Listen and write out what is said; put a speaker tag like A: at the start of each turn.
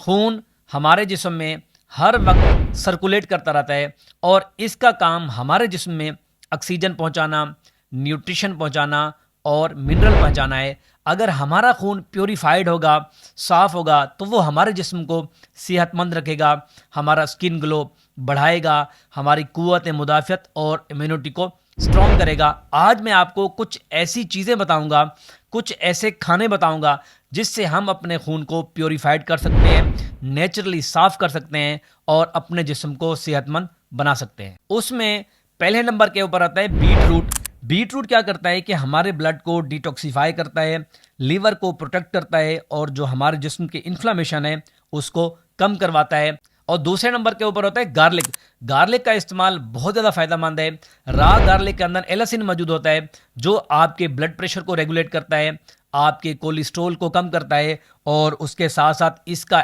A: खून हमारे जिस्म में हर वक्त सर्कुलेट करता रहता है और इसका काम हमारे जिस्म में ऑक्सीजन पहुंचाना, न्यूट्रिशन पहुंचाना और मिनरल पहुंचाना है। अगर हमारा खून प्योरीफाइड होगा, साफ़ होगा, तो वो हमारे जिस्म को सेहतमंद रखेगा, हमारा स्किन ग्लो बढ़ाएगा, हमारी क़ुव्वत मुदाफ़त और इम्यूनिटी को स्ट्रॉन्ग करेगा। आज मैं आपको कुछ ऐसी चीज़ें बताऊंगा, कुछ ऐसे खाने बताऊंगा जिससे हम अपने खून को प्योरीफाइड कर सकते हैं, नेचुरली साफ़ कर सकते हैं और अपने जिस्म को सेहतमंद बना सकते हैं। उसमें पहले नंबर के ऊपर आता है बीट रूट। बीट रूट क्या करता है कि हमारे ब्लड को डिटॉक्सिफाई करता है, लीवर को प्रोटेक्ट करता है और जो हमारे जिस्म की इन्फ्लामेशन है उसको कम करवाता है। और दूसरे नंबर के ऊपर होता है गार्लिक। गार्लिक का इस्तेमाल बहुत ज़्यादा फायदेमंद है। रॉ गार्लिक के अंदर एलसिन मौजूद होता है जो आपके ब्लड प्रेशर को रेगुलेट करता है, आपके कोलेस्ट्रॉल को कम करता है और उसके साथ साथ इसका